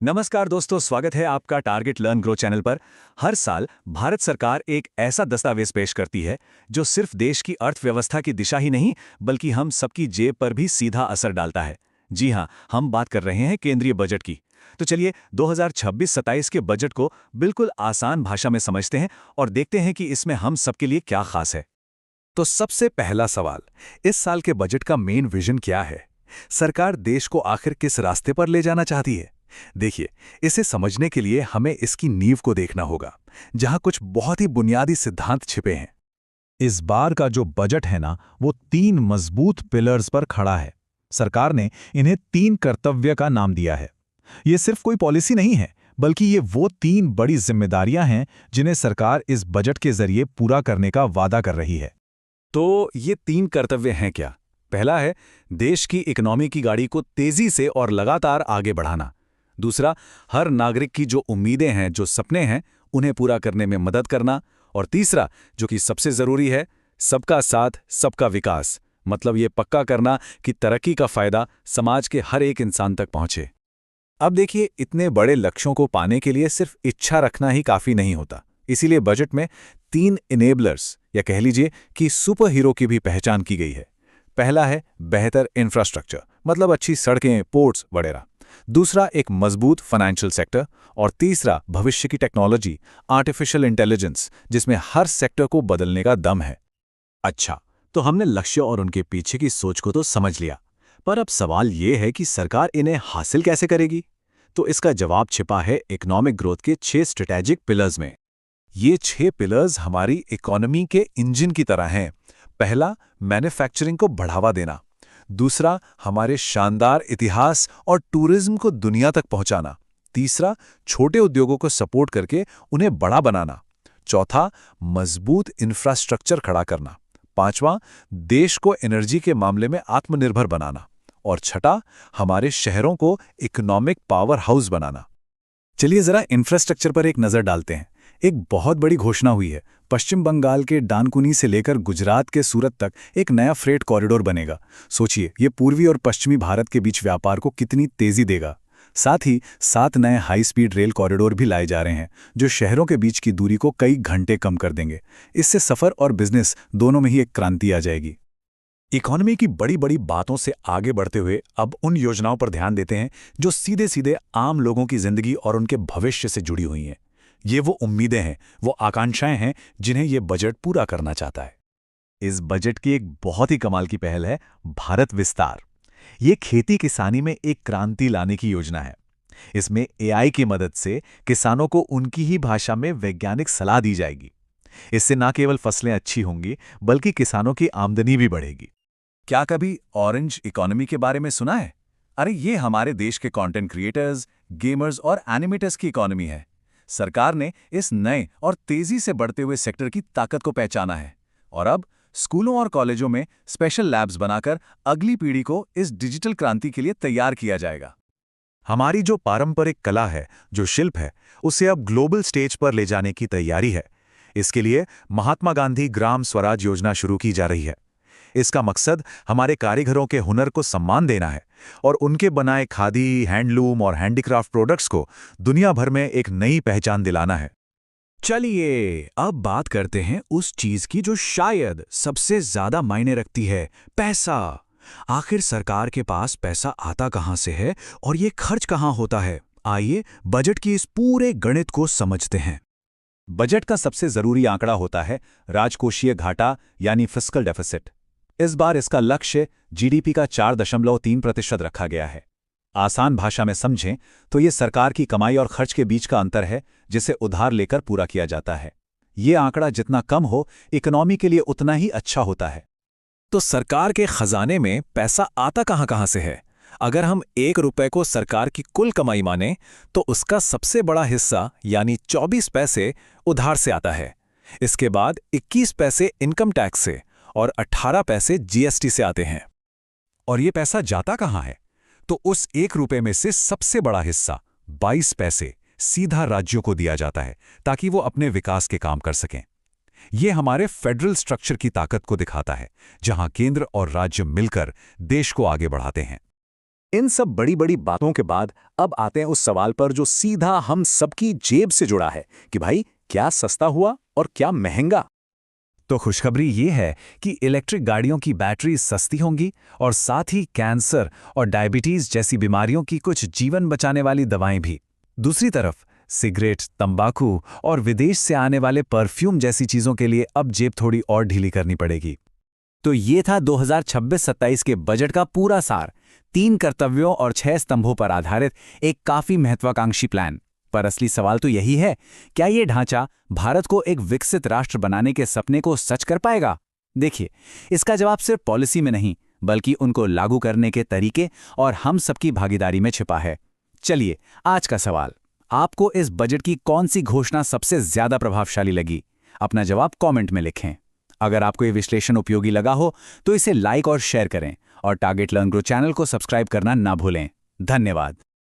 नमस्कार दोस्तों, स्वागत है आपका टारगेट लर्न ग्रो चैनल पर। हर साल भारत सरकार एक ऐसा दस्तावेज पेश करती है जो सिर्फ देश की अर्थव्यवस्था की दिशा ही नहीं बल्कि हम सबकी जेब पर भी सीधा असर डालता है। जी हाँ, हम बात कर रहे हैं केंद्रीय बजट की। तो चलिए 2026-27 के बजट को बिल्कुल आसान भाषा में समझते हैं और देखते हैं कि इसमें हम सबके लिए क्या खास है। तो सबसे पहला सवाल, इस साल के बजट का मेन विजन क्या है? सरकार देश को आखिर किस रास्ते पर ले जाना चाहती है? देखिए, इसे समझने के लिए हमें इसकी नींव को देखना होगा, जहां कुछ बहुत ही बुनियादी सिद्धांत छिपे हैं। इस बार का जो बजट है ना, वो 3 मजबूत पिलर्स पर खड़ा है। सरकार ने इन्हें 3 कर्तव्य का नाम दिया है। ये सिर्फ कोई पॉलिसी नहीं है, बल्कि ये वो 3 बड़ी जिम्मेदारियां हैं जिन्हें सरकार इस बजट के जरिए पूरा करने का वादा कर रही है। तो ये 3 कर्तव्य हैं क्या? पहला है देश की इकोनॉमी की गाड़ी को तेजी से और लगातार आगे बढ़ाना। दूसरा, हर नागरिक की जो उम्मीदें हैं, जो सपने हैं, उन्हें पूरा करने में मदद करना। और तीसरा, जो कि सबसे जरूरी है, सबका साथ सबका विकास, मतलब ये पक्का करना कि तरक्की का फायदा समाज के हर एक इंसान तक पहुंचे। अब देखिए, इतने बड़े लक्ष्यों को पाने के लिए सिर्फ इच्छा रखना ही काफी नहीं होता। इसीलिए बजट में 3 इनेबलर्स या कह लीजिए कि सुपर हीरो की भी पहचान की गई है। पहला है बेहतर इंफ्रास्ट्रक्चर, मतलब अच्छी सड़कें, पोर्ट्स वगैरह। दूसरा, एक मजबूत फाइनेंशियल सेक्टर। और तीसरा, भविष्य की टेक्नोलॉजी, आर्टिफिशियल इंटेलिजेंस, जिसमें हर सेक्टर को बदलने का दम है। अच्छा, तो हमने लक्ष्य और उनके पीछे की सोच को तो समझ लिया, पर अब सवाल ये है कि सरकार इन्हें हासिल कैसे करेगी? तो इसका जवाब छिपा है इकोनॉमिक ग्रोथ के 6 स्ट्रेटेजिक पिलर्स में। ये 6 पिलर्स हमारी इकोनॉमी के इंजन की तरह हैं। पहला, मैन्युफैक्चरिंग को बढ़ावा देना। दूसरा, हमारे शानदार इतिहास और टूरिज्म को दुनिया तक पहुंचाना। तीसरा, छोटे उद्योगों को सपोर्ट करके उन्हें बड़ा बनाना। चौथा, मजबूत इंफ्रास्ट्रक्चर खड़ा करना। पांचवां, देश को एनर्जी के मामले में आत्मनिर्भर बनाना। और छठा, हमारे शहरों को इकोनॉमिक पावर हाउस बनाना। चलिए जरा इंफ्रास्ट्रक्चर पर एक नजर डालते हैं। एक बहुत बड़ी घोषणा हुई है। पश्चिम बंगाल के डानकुनी से लेकर गुजरात के सूरत तक एक नया फ्रेट कॉरिडोर बनेगा। सोचिए, ये पूर्वी और पश्चिमी भारत के बीच व्यापार को कितनी तेजी देगा। साथ ही 7 नए हाई स्पीड रेल कॉरिडोर भी लाए जा रहे हैं, जो शहरों के बीच की दूरी को कई घंटे कम कर देंगे। इससे सफर और बिजनेस दोनों में ही एक क्रांति आ जाएगी। इकोनॉमी की बड़ी बड़ी बातों से आगे बढ़ते हुए अब उन योजनाओं पर ध्यान देते हैं जो सीधे सीधे आम लोगों की जिंदगी और उनके भविष्य से जुड़ी हुई हैं। ये वो उम्मीदें हैं, वो आकांक्षाएं हैं जिन्हें ये बजट पूरा करना चाहता है। इस बजट की एक बहुत ही कमाल की पहल है भारत विस्तार। ये खेती किसानी में एक क्रांति लाने की योजना है। इसमें एआई की मदद से किसानों को उनकी ही भाषा में वैज्ञानिक सलाह दी जाएगी। इससे न केवल फसलें अच्छी होंगी, बल्कि किसानों की आमदनी भी बढ़ेगी। क्या कभी ऑरेंज इकोनॉमी के बारे में सुना है? अरे ये हमारे देश के कंटेंट क्रिएटर्स, गेमर्स और एनिमेटर्स की इकोनॉमी है। सरकार ने इस नए और तेजी से बढ़ते हुए सेक्टर की ताकत को पहचाना है और अब स्कूलों और कॉलेजों में स्पेशल लैब्स बनाकर अगली पीढ़ी को इस डिजिटल क्रांति के लिए तैयार किया जाएगा। हमारी जो पारंपरिक कला है, जो शिल्प है, उसे अब ग्लोबल स्टेज पर ले जाने की तैयारी है। इसके लिए महात्मा गांधी ग्राम स्वराज योजना शुरू की जा रही है। इसका मकसद हमारे कारीगरों के हुनर को सम्मान देना है और उनके बनाए खादी, हैंडलूम और हैंडीक्राफ्ट प्रोडक्ट्स को दुनिया भर में एक नई पहचान दिलाना है। चलिए अब बात करते हैं उस चीज की जो शायद सबसे ज्यादा मायने रखती है, पैसा। आखिर सरकार के पास पैसा आता कहां से है और ये खर्च कहां होता है? आइए बजट की इस पूरे गणित को समझते हैं। बजट का सबसे जरूरी आंकड़ा होता है राजकोषीय घाटा यानी फिस्कल डेफिसिट। इस बार इसका लक्ष्य जीडीपी का 4.3% रखा गया है। आसान भाषा में समझें तो ये सरकार की कमाई और खर्च के बीच का अंतर है, जिसे उधार लेकर पूरा किया जाता है। ये आंकड़ा जितना कम हो, इकोनॉमी के लिए उतना ही अच्छा होता है। तो सरकार के खजाने में पैसा आता कहां से है? अगर हम 1 रुपए को सरकार की कुल कमाई माने, तो उसका सबसे बड़ा हिस्सा यानी 24 पैसे उधार से आता है। इसके बाद 21 पैसे इनकम टैक्स से और 18 पैसे जीएसटी से आते हैं। और ये पैसा जाता कहां है? तो उस 1 रुपए में से सबसे बड़ा हिस्सा 22 पैसे सीधा राज्यों को दिया जाता है, ताकि वो अपने विकास के काम कर सकें। ये हमारे फेडरल स्ट्रक्चर की ताकत को दिखाता है, जहां केंद्र और राज्य मिलकर देश को आगे बढ़ाते हैं। इन सब बड़ी बड़ी बातों के बाद अब आते हैं उस सवाल पर जो सीधा हम सबकी जेब से जुड़ा है कि भाई क्या सस्ता हुआ और क्या महंगा। तो खुशखबरी ये है कि इलेक्ट्रिक गाड़ियों की बैटरी सस्ती होंगी और साथ ही कैंसर और डायबिटीज जैसी बीमारियों की कुछ जीवन बचाने वाली दवाएं भी। दूसरी तरफ सिगरेट, तंबाकू और विदेश से आने वाले परफ्यूम जैसी चीजों के लिए अब जेब थोड़ी और ढीली करनी पड़ेगी। तो ये था 2026-27 के बजट का पूरा सार, 3 कर्तव्यों और 6 स्तंभों पर आधारित एक काफी महत्वाकांक्षी प्लान। पर असली सवाल तो यही है, क्या ये ढांचा भारत को एक विकसित राष्ट्र बनाने के सपने को सच कर पाएगा? देखिए, इसका जवाब सिर्फ पॉलिसी में नहीं, बल्कि उनको लागू करने के तरीके और हम सबकी भागीदारी में छिपा है। चलिए, आज का सवाल, आपको इस बजट की कौन सी घोषणा सबसे ज्यादा प्रभावशाली लगी? अपना जवाब कमेंट में लिखें। अगर आपको ये विश्लेषण उपयोगी लगा हो तो इसे लाइक और शेयर करें और टारगेट लर्न ग्रो चैनल को सब्सक्राइब करना ना भूलें। धन्यवाद।